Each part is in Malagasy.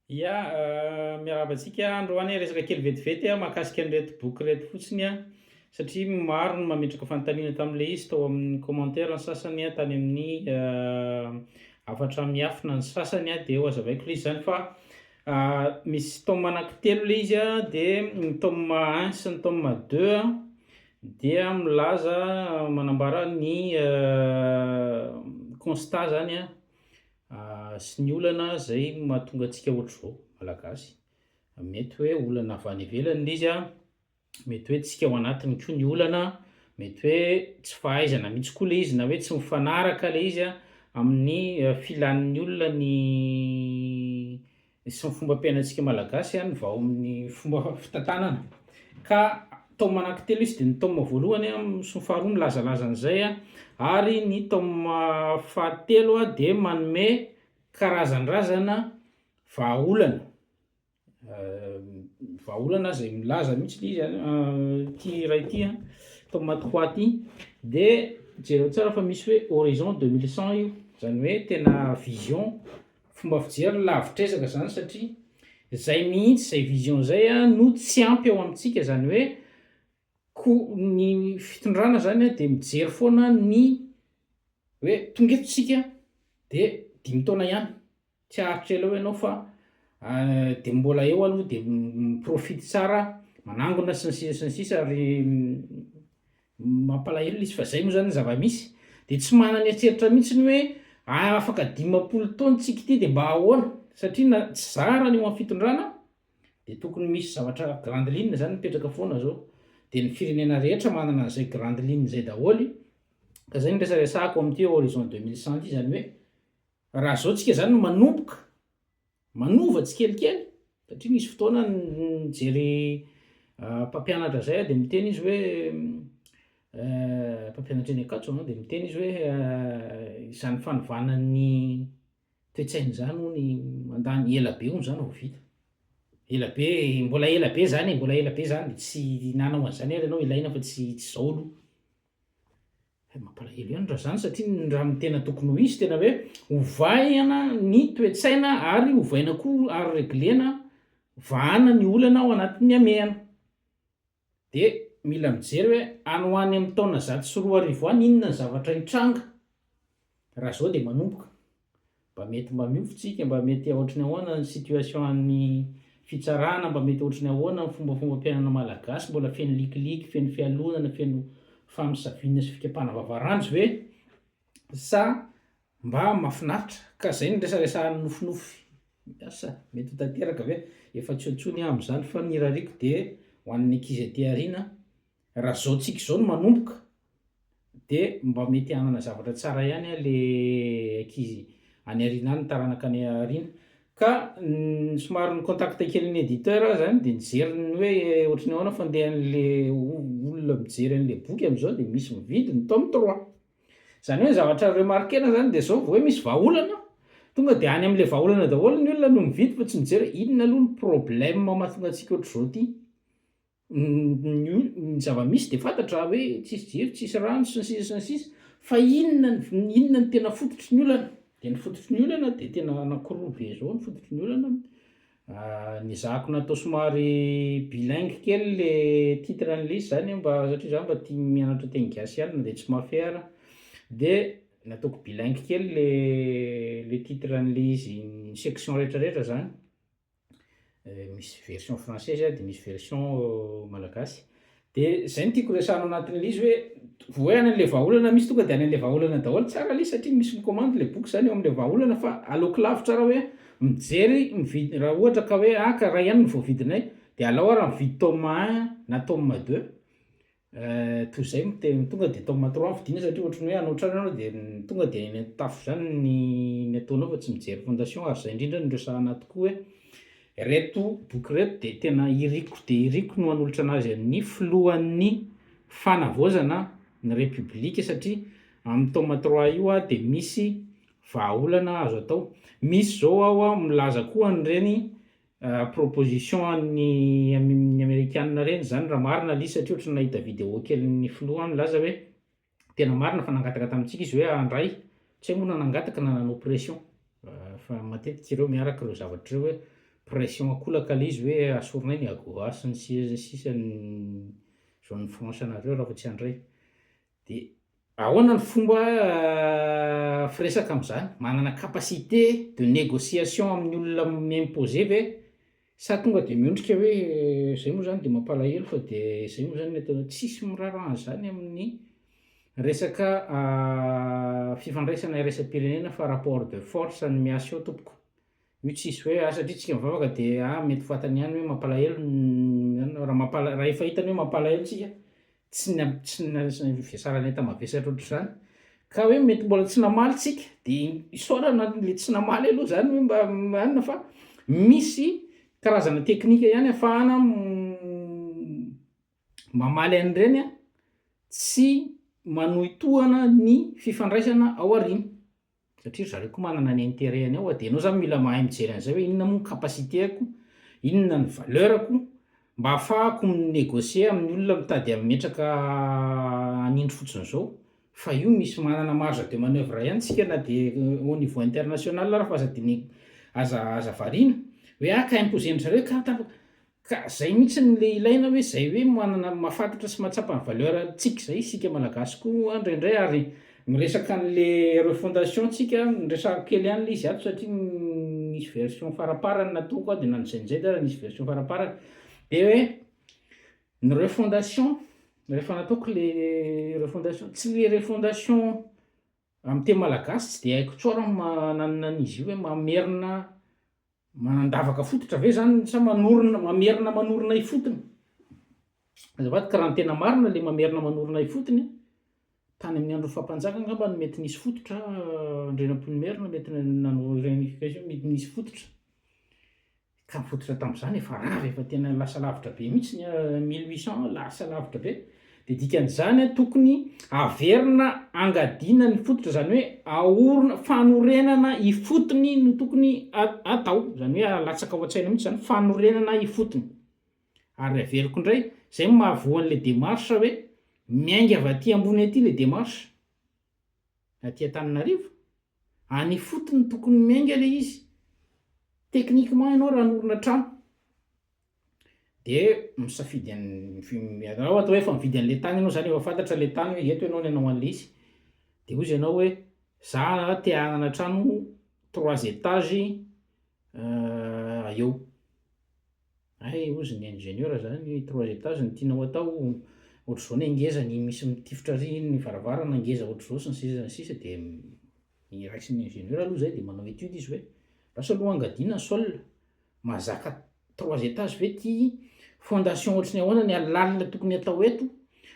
Miarahaba antsika androany resaka kely vetivety mahakasika an'ireto boky reto fotsiny satria maro no mametraka fanontaniana tam'le izy tao amin'ny commentaire ny sasany tany amin'ny hafatra miafina ny sasany de ho azavaiko le izy zany fa misy tome anankitelo le izy de ny tome 1 sy ny tome 2 dia milaza manambara ny constat zany sy ny olana zay mahatonga antsika ohatr'izao malagasy. Mety hoe olana avy any ivelany le izy mety hoe tsika ao anatiny koa ny olana, mety hoe tsy fahaizana mihitsy koa le izy na hoe tsy mifanaraka le izy amin'ny filan'ny olona sy ny fomba ampiainantsika malagasy ny vao amin'ny fomba fitantanana. Ka tome anankitelo izy de ny tome voalohany sy ny faharoa milazalaza an'izay ary ny tome fahatelo de manome karazan-drazana vahaolana. Vahaolana zay milaza mihitsy le izy ty ray ty tome 3 ty de jereo tsara fa misy hoe horizon 2100 io, zany hoe tena vision fomba fijery lavitresaka zany satria zay mihitsy zay vision zay no tsy ampy ao amintsika zany hoe ny fitondrana zany de mijery foana ny hoe tonga eto tsika de 5 taona ihany, tsy haharitra ela hoe ianao fa de mbola eo aloha de miprofity tsara, manangona sy ny sisa ary mampalahelo izy fa zay moa zany zava-misy de tsy manana eritseritra mihitsy ny hoe afaka 50 taona tsika ity de mba ahoana satria na tsy zara ny eo amin'ny fitondrana de tokony misy zavatra grande ligne zany mipetraka foana zao de ny firenena rehetra manana an'izay grande ligne zay daholo ka zay ny resaresahako amin'ity horizon 2100 ty zany hoe raha zao tsika zany no manomboka manova tsikelikely satria nisy fotoana nijery mpampianatra zay de miteny izy hoe mpampianatra eny Ankatso de miteny izy hoe izany fanovanan'ny toe-tsainy zany hony mandany ela be hono zany vao vita. Ela be, mbola ela be zany de tsy nanao an'izany ary ianao ilaina fa tsy zao aloha. Mampalahelo ihany raha zany satria ny raha tena tokony ho isy tena hoe ovaina ny toe-tsaina ary ovaina koa ary reglena vahana ny olana ao anatin'ny amehana. De mila mijery hoe any ho any amin'ny taona 104 any inona ny zavatra hitranga raha zao de manomboka mba miofitsika mba mety ohatrany ahoana ny situation an'ny fitsarana, mba mety ohatrany ahoana ny fombafomba ampiainana malagasy mbola feno likiliky, feno fialonana, feno famisaviana sy fikapana vavaranjo ve sa mba mahafinaritra. Ka zay ny resaresahan'ny nofinofy asa mety ho tanteraka ve efa tsiontsony amin'izany fa ny rariko de ho an'ny ankizy aty aoriana raha zao tsika zao no manomboka de mba mety hanana zavatra tsara ihany le ankizy any aoriana any taranaka any aoriana. Ka somary ny contact kely ny éditeur zany de nijeriny hoe ohatrany ahoana fandehan'le olona mijery an'le boky am'izao de misy mividy ny tome 3 zany hoe zavatra remarquena zany de zao vao hoe misy vahaolana tonga de any am'le vahaolana daholo ny olona no mividy fa tsy mijery inona aloha ny problème mahatonga antsika ohatr'izao ty. Ny zava-misy de fantatra hoe tsisy jiro tsisy rano sy ny sisa fa inona ny tena fototry ny olana de ny fototry ny olana de tena anankiroa be zao ny fototry ny olana. Ny zahako natao somary bilingue kely le titre an'le izy zany mba satria za mba tia mianatra teny gasy ihany de tsy mahafera de nataoko bilingue kely le titre an'le izy ny section rehetrarehetra zany. Misy version française de misy version malagasy de zay no tiako resahana anatin'le izy hoe vao hoe any an'le vahaolana misy tonga de any an'le vahaolana daholo tsara le satria misy micommande le boky zany eo am'le vahaolana fa aleoko lavitra raha hoe mijery mividy raha ohatra ka hoe ka raha ihany no voavidinay de alao raha mividy tome 1 na tome 2 toy zay tonga de tome 3 vidiana satria ohatrany hoe hanao trano ianao de tonga de eny an-tafo zany ny ataonao fa tsy mijery fondation ary zay indrindra no resahana tokoa hoe reto boky reto de tena iriko no hanolotra anazy amin'ny filohan'ny fanavaozana ny republika satria amin'ny tome 3 io de misy vahaolana azo atao. Misy zao ao milaza koa an'ireny proposition an'ny amerikanina reny zany raha marina le satria ohatrany nahita vidéo kely ny filoha milaza hoe tena marina fa nangataka tamintsika izy hoe andray tsy hay moa na nangataka na nanao pression fa matetika ireo miaraka ireo zavatra ireo hoe pression akolaka le izy hoe asorina iny agoasy ny sisany zao ny France anareo raha fa tsy andray de ahoana ny fomba firesaka am'zany manana capacité de négociation amin'ny olona mi-imposer ve sa tonga de miondrika hoe zay moa zany de mampalahelo fa de zay moa zany ny atao tsisy mirarahana zany amin'ny resaka fifandraisana iraisam-pirenena fa rapport de force ny miasa eo tompoko io tsisy hoe satria tsika mivavaka de mety fantany ihany hoe mampalahelo raha efa hitany hoe mampalahelo tsika tsy fiasarany enta mavesatra ohatr' zany ka hoe mety mbola tsy namaly tsika de isaorana le tsy namaly aloha zany hoe mba anina fa misy karazana teknika ihany ahafahana mamaly an'ireny tsy manohitohana ny fifandraisana ao aoriana satria zareo koa manana ny intérêt-any ao de anao zany mila mahay mijery an'izay hoe inona moa ny capacité-ko inona ny valeur-ko mba ahafahako minégocier amin'ny olona mitady ametraka anindry fotsiny zao fa io misy manana marge de manœuvre ihany tsika na de au niveau international raha fa aza diny aza variana hoe ka imposer zareo ka zay mihitsy le ilaina hoe zay hoe manana mahafantatra sy mahatsapa ny valeur tsika zay isika malagasy koa indraindray ary miresaka an'le refondation tsika nresahako kely ihany le izy ato satria nisy version faraparany natoko a de nanozain'izay da nisy version faraparany de hoe ny refondation rehefa nataoko le refondation tsy le refondation amin'ny teny malagasy tsy de haiko tsara nanan'izy io hoe mamerina manandavaka fototra ve zany sa mamerina manorina ifotony azafady ka raha ny tena marina le mamerina manorina ifotony tany amin'ny andro fampanjaka angamba no mety nisy fototra andrenam-ponimerina mety nanorification mety nisy fototra ka mifototra tamin'izany efa rava efa tena lasa lavitra be mihitsy ny 1800 lasa lavitra be de dikan'izany tokony averina angadiana ny fototra zany hoe aorina fanorenana ifotony no tokony atao zany hoe alatsaka ao an-tsaina mihitsy zany fanorenana ifotony ary averiko indray zay mahavoan'le démarche hoe miainga avy aty ambony aty le démarche aty Antananarivo any fotony tokony miainga le izy techniquement ianao raha norina trano de misafidy ao atao hoe efa mividy an'le tany ianao zany efa fantatra le tany hoe eto ianao ny anao an'le izy de ozy ianao hoe za te hanana trano 3 étages eo ozy ny ingénieur zany 3 étages ny tianao atao ohatr'izao ny angeza ny misy mitifitra ry ny varavarana angeza ohatr'izao sy ny sisa ny sisa de iraisin'ny ingénieur aloha zay de manao étude izy hoe lasa aloha angadiana ny sol mazaka 3 étages ve ty fondation ohatrany ahoana ny alalina tokony atao eto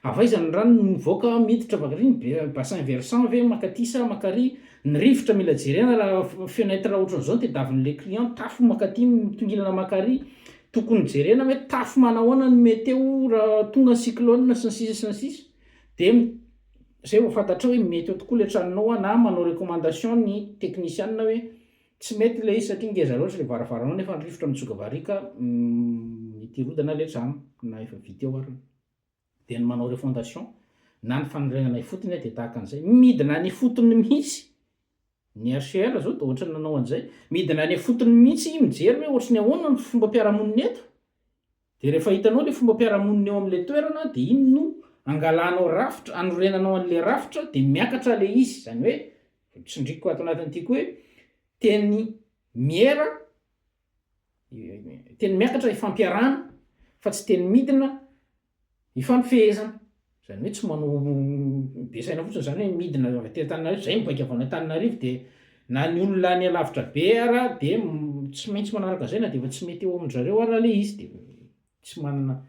avaizany rano mivoaka miditra vakary bassin versant ve makatisa makary ny rivotra mila jerena raha fenêtre ohatran'izao de davin'le client tafo makaty mitongilana makary tokony jerena hoe tafo manahoana ny meteo raha tonga cyclone sy ny sisa de zay ho fantatra hoe mety eo tokoa le tranonao na manao recommandation ny technicien hoe tsy mety le izy satria ngeza loatra le varavaranao nefa ny rivotra mitsoka varika itirodana le trano na efa vita eo ariny de ny manao refondation na ny fanorenana ifotony de tahaka an'izay midina ny fotony mihitsy ny RCR zao de ohatrany nanao an'izay midina ny fotony mihitsy mijery hoe ohatrany ahoana ny fomba mpiaramoniny eto de rehefa hitanao le fomba mpiaramoniny eo amin'le toerana de iny no angalanao rafitra anorenanao an'le rafitra de miakatra le izy zany hoe tsindriko ato anatin'ity koa hoe teny miera teny miakatra ifampiarahana fa tsy teny midina ifampifehezana zany hoe tsy manao besaina fotsiny zany hoe midina avy aty Antananarivo zay mibaika avy any Antananarivo de na ny olona ny alavitra be ara de tsy maintsy manaraka zay na de efa tsy mety eo amin'zareo ara le izy de tsy manana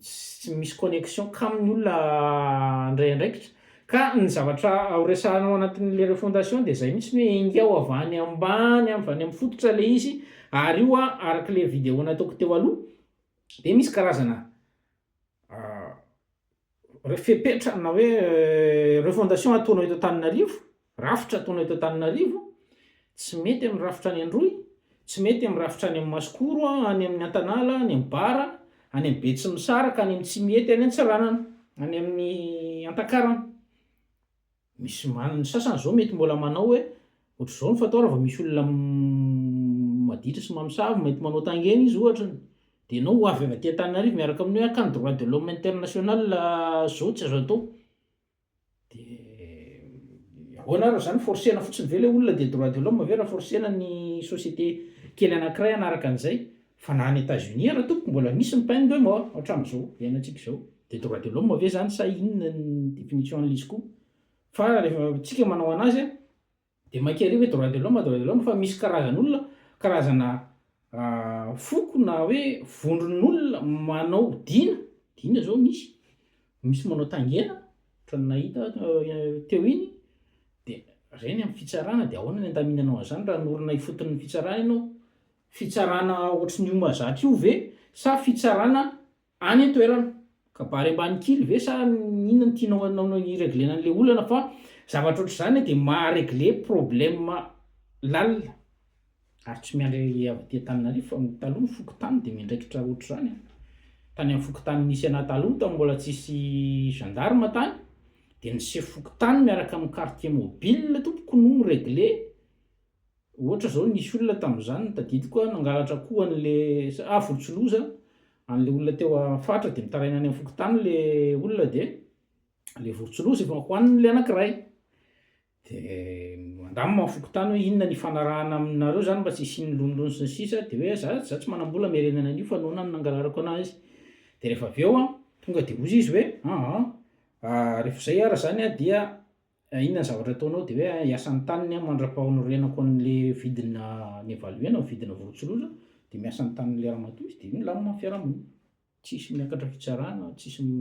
tsy misy connexion ka amin'ny olona ndraikindraikitra ka ny zavatra ao resahanao anatin'le refondation de zay mihitsy hoe ingao avy any ambany avy any amin'ny fototra le izy ary io araka le vidéo nataoko teo aloha de misy karazana fepetra na hoe refondation ataonao eto Antananarivo rafitra ataonao eto Antananarivo tsy mety amin'ny rafitra any Androy tsy mety amin'ny rafitra any amin'ny Masikoro any amin'ny Antanala any amin'ny Bara any amin'ny Betsimisaraka any amin'ny Tsimihety any Antsiranana any amin'ny Antakarana misy manany sasany zao mety mbola manao hoe ohatr'izao ny fatao raha vao misy olona maditra sy mamosavy mety manao tangena izy ohatra dia ianao avy avy aty Antananarivo miaraka amin'ny hoe akany droit de l'homme international zao tsy azo atao dia ahoana raha zany forcena fotsiny ve ilay olona dia droit de l'homme ve raha forcena ny société kely anankiray hanaraka an'izay fa na any États-Unis raha tompoko mbola misy ny peine de mort hatramin'izao iainantsika izao dia droit de l'homme ve zany sa inona ny définition an'izy koa fa rehefa tsika manao anazy dia mankeny hoe droit de l'homme fa misy karazan'olona karazana foko na hoe vondron'olona manao dina zao misy manao tangena ohatrany nahita teo iny dia reny amin'ny fitsarana dia ahoana ny andaminanao an'izany raha norina ifotony ny fitsarana ianao fitsarana ohatry ny omazatra io ve sa fitsarana any an-toerana ka bary ambany kily ve sa inona ny tianao anao ireglena an'ilay olana fa zavatra ohatr' izany dia maharegle problème lalina ary tsy miandry avy aty Antananarivo fa taloha ny fokotany dia miandraikitra ohatr' izany tany amin'ny fokotany nisy ana taloha tany mbola tsisy gendarme tany dia ny chef fokotany miaraka amin'ny quartier mobile tompoko no miregle ohatra zao nisy olona tamin'izany tadidiko nangalatra koa an'ilay volotsiloza an'ilay olona teo afatra dia mitaraina any amin'ny fokotany ilay olona dia ilay volotsiloza efa hohanin'ilay anankiray dia mandamina fokotany hoe inona ny fanarahana aminareo zany mba tsy isiany lonilony sy ny sisa dia hoe za tsy manam-bola miarenana an'io fa noana ny nangalarako anazy dia rehefa avy eo tonga dia ozy izy hoe rehefa izay ara zany dia inona ny zavatra ataonao dia hoe hiasan'ny taniny mandra-pahonorenako an'ilay vidina ny evaluena vidina volotsiloza dia miasan'ny tanin'ilay ramatoa izy dia milamina amin'ny fiarahamonina tsisy miakatra fitsarana tsisy sy ny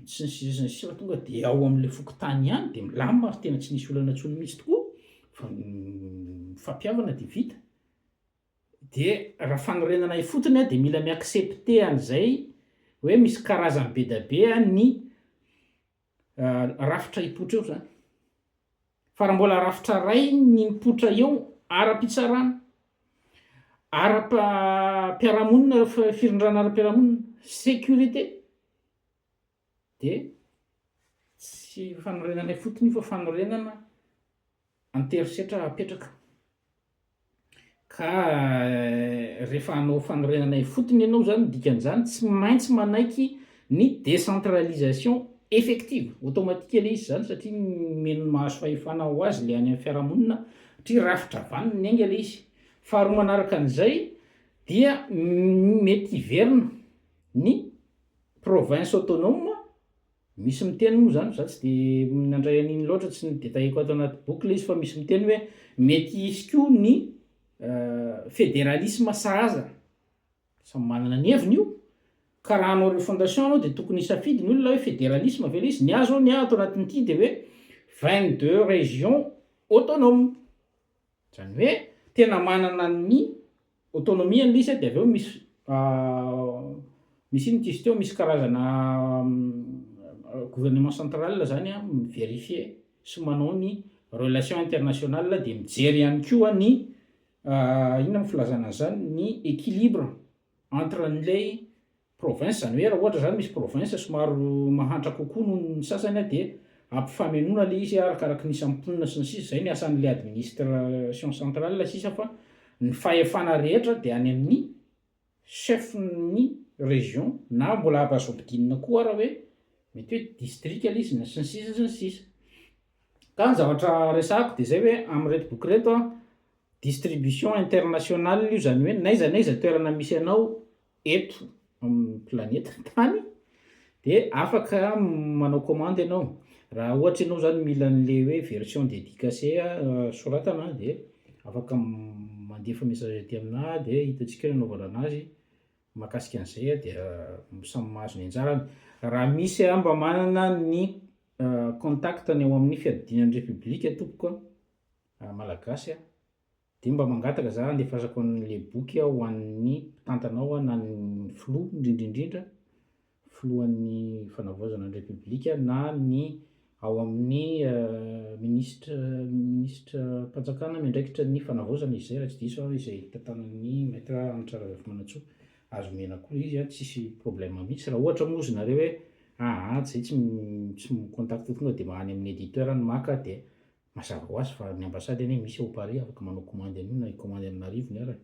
sisa sy ny sisa fa tonga dia ao amin'ilay fokotany ihany dia milamina ary tena tsy nisy olana antsony mihitsy tokoa fa fampiavana dia vita dia raha fanorenana ifotony dia mila miaccepte an'izay hoe misy karazany be da be ny rafitra hipotra eo zany fa raha mbola rafitra ray ny mipotra eo ara-pitsarana ara-piarahamonina firindrana ara-piarahamonina sécurité dia tsy fanorenana ifotony fa fanorenana anterisetra apetraka ka rehefa hanao fanorenana ifotony ianao zany dikan'izany tsy maintsy manaiky ny décentralisation effective automatique ilay izy zany satria meno mahazo fahefana ho azy ilay any amin'ny fiarahamonina satria rafitra vaniny ny ainga ilay izy faharoa manaraka an'izay dia mety hiverina ny province autonome misy miteny moa zany za tsy dia nandray an'iny loatra tsy nidetahiko ato anaty boky ilay izy fa misy miteny hoe mety hisy koa ny fédéralisme sahaza samy manana ny heviny io ka raha hanao refondation anao dia tokony hisafidy ny olona hoe fédéralisme ve ilay izy ny azo ny ato anatin'ity dia hoe 22 régions autonomes zany hoe tena manana ny autonomie an'ilay izy dia avy eo misy iny tisy teo misy karazana gouvernement central zany mivérifie sy manao ny relation internationale dia mijery ihany koa ny inona ny filazana zany ny équilibre entre n'ilay province zany hoe raha ohatra zany misy province somaro mahantra kokoa noho ny sasany dia ampifamenoana ilay izy arakaraka ny samponina sy ny sisa zay ny asan'ilay administration centrale sisa fa ny fahefana rehetra dia any amin'ny chef ny région na mbola azo ampidinina koa raha hoe mety hoe district ilay izy sy ny sisa sy ny sisa ka ny zavatra resahako dia zay hoe amin'reto boky reto distribution internationale io zany hoe naiza toerana misy anao eto amin'ny planeta tany dia afaka manao commande ianao raha ohatra ianao zany mila n'ilay hoe version dédicacée soratana dia afaka mandefa message aty amina dia hitantsika nanaovana anazy mahakasika an'izay dia samy mahazo ny anjarany raha misy mba manana ny contact ny ao amin'ny fiadinan'ny république tompoko malagasy dia mba mangataka za andefasako an'ilay boky ho an'ny mpitantanao na ny flo indrindraindrindra floan'ny fanavaozana ny république na ny ao amin'ny ministre mpanjakana miandraikitra ny fanavaozana izay raha tsy diso izay tantanan'ny maître Anitra Rajaovimanantsoa azo mena koa izy tsisy problème mihitsy raha ohatra moa izy nareo hoe zay tsy micontact tonga dia mahany amin'ny éditeur ny maka dia mazava ho azy fa ny ambasady anie misy ao Paris afaka manao komandy an'io na ikomandy amin'arivo ny arany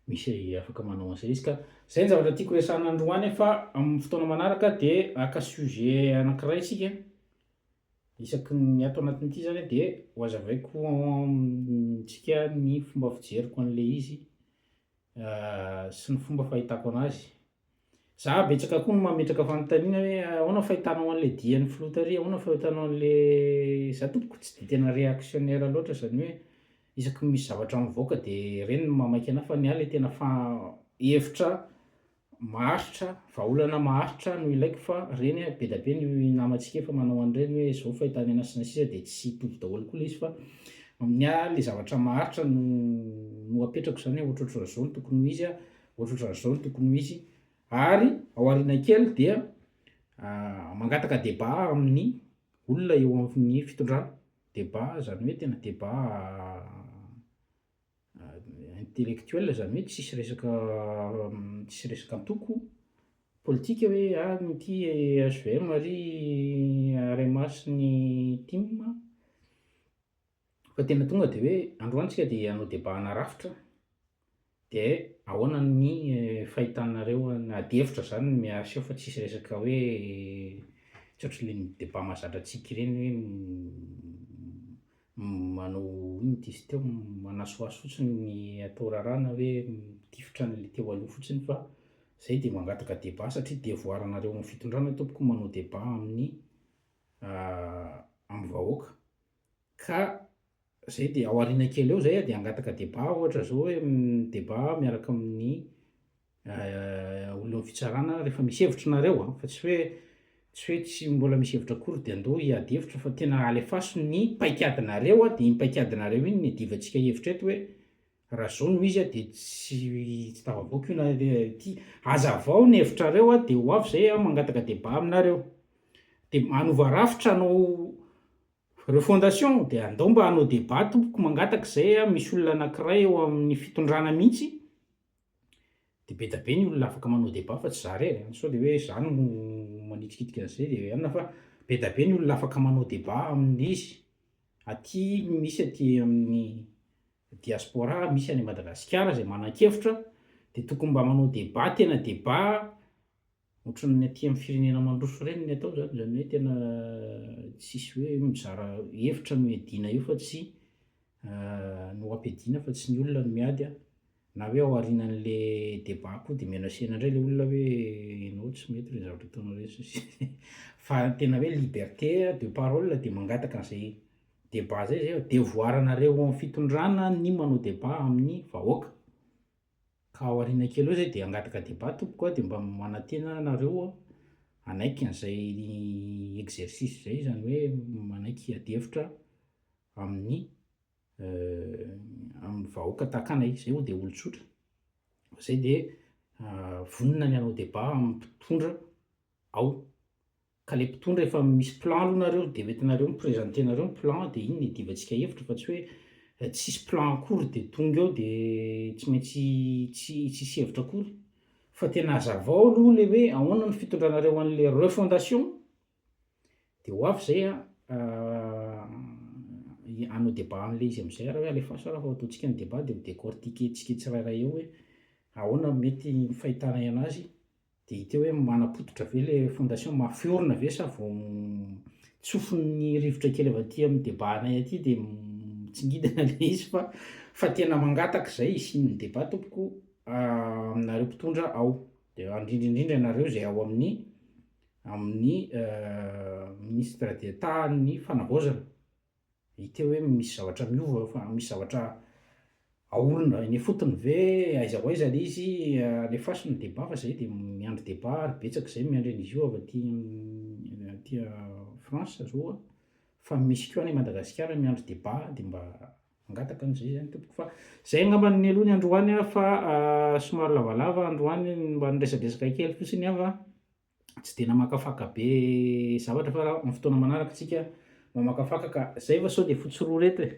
misy afaka manao an'izay izy ka zay ny zavatra tiako resahana androany fa amin'ny fotoana manaraka dia aka sujet anankiray isika isaky ny ato anatin'ity zany dia ho azavaiko tsika ny fomba fijeriko an'le izy sy ny fomba fahitako anazy za betsaka koa no mametraka fanontaniana hoe ahoana fahitanao an'le dian'ny filotaria ahoana fahitanao an'le za tompoko tsy de tena réactionnaire loatra zany hoe isaky misy zavatra mivoaka dia reny no mamaiky anahy fa ny ahy le tena hevitra maharitra vahaolana maharitra no ilaiko fa reny be da be ny namantsika efa manao an'ireny hoe zao fahitany anazy sy ny sisa dia tsy hitovy daholo koa le izy fa amin'ny ahy le zavatra maharitra no apetrako zany hoe ohatrohatran'izao no tokony ho izy ohatrohatran'izao no tokony ho izy ary ao aoriana kely dia mangataka débat amin'ny olona eo amin'ny fitondrana débat zany hoe tena débat intellectuel zany hoe tsisy resaka antoko politika hoe nyty HVM ary aremasy team fa tena tonga dia hoe androantsika dia hanao débat anarafitra dia ahoana ny fahitanareo na devitra zany miaseho fa tsisy resaka hoe tsy ohatran'le débat mahazatra antsika ireny hoe manao ino ty izy teo manasoaso fotsiny ny atao rarana hoe mitifitra n'le teo aloha fotsiny fa zay dia mangataka débat satria devoir anareo amin'ny fitondrana tompoko manao débat amin'ny vahoaka ka zay dia ao aoriana kely eo zay dia hangataka débat ohatra zao hoe débat miaraka amin'ny olona fitsarana rehefa misy hevitrinareo fa tsy hoe tsy mbola misy hevitra akory dia andao hiady hevitra fa tena alefaso ny paikadinareo dia iny paikadinareo iny ny divantsika hevitra eto hoe raha zao no izy dia tsy tafavoaka io na ty hazavao ny hevitrareo dia ho avy zay mangataka débat aminareo dia anova rafitra anao refondation dia andao mba hanao débat tompoko mangataka zay misy olona anankiray eo amin'ny fitondrana mihitsy dia be da be ny olona afaka manao débat fa tsy za rery sao dia hoe za no manitrikitika an'izay dia anona fa be da be ny olona afaka manao débat amin'izy aty misy aty amin'ny diaspora misy any Madagasikara zay manan-kevitra dia tokony mba manao débat tena débat ohatran'ny aty amin'ny firenena mandroso ireny ny atao zany hoe tena tsisy hoe mizara hevitra no hiadiana io fa tsy no ampiadiana fa tsy ny olona no miady na hoe ao aorianan'le débat koa dia menacena indray le olona hoe ianao tsy mety ny zavatra ataonao ireny fa tena hoe liberté de parole dia mangataka an'izay débat zay devoir anareo amin'ny fitondrana ny manao débat amin'ny vahoaka ka ao aoriana kely eo zay dia hangataka débat tompoko dia mba manantena anareo anaiky an'izay exercice zay zany hoe manaiky hiady-hevitra amin'ny vahoaka tahaka anay zay ho dia olon-tsotra zay dia vonona ny hanao débat amin'ny mpitondra ao ka le mpitondra efa misy plan aloha nareo dia metinareo mipresentenareo ny plan dia iny ny divantsika hevitra fa tsy hoe tsisy plan akory dia tonga eo dia tsy maintsy tsisy hevitra akory fa tena hazavao aloha le hoe ahoana ny fitondranareo an'le refondation dia ho avy zay hanao débat an'le izy amin'izay raha hoe alefaso raha fa ataontsika ny débat dia décortiquer-tsika tsirairay eo hoe ahoana mety ny fahitana anazy dia hita hoe manapototra ve le fondation mafiorina ve sa vao tsofin'ny rivotra kely avy aty amin'ny débat anay aty dia mitsingidana le izy fa tena mangataka zay isian'ny débat tompoko aminareo mpitondra ao dia indrindraindrindra ianareo zay ao amin'ny ministre d'État ny fanavaozana hita hoe misy zavatra miova fa misy zavatra aorina eny fotony ve aiza ho aiza le izy alefaso ny débat fa zay dia miandry débat ary betsaka zay miandry an'izy io avy aty France zao fa misy koa any Madagasikara miandry débat dia mba mangataka an'izay zany tompoko fa zay angamba ny aloha ny androany fa somary lavalava androany mba niresadresaka kely fotsiny tsy tena makafaka be zavatra fa raha amin'ny fotoana manaraka tsika mamakafaka ka zay fa sao dia fotsy roa reto e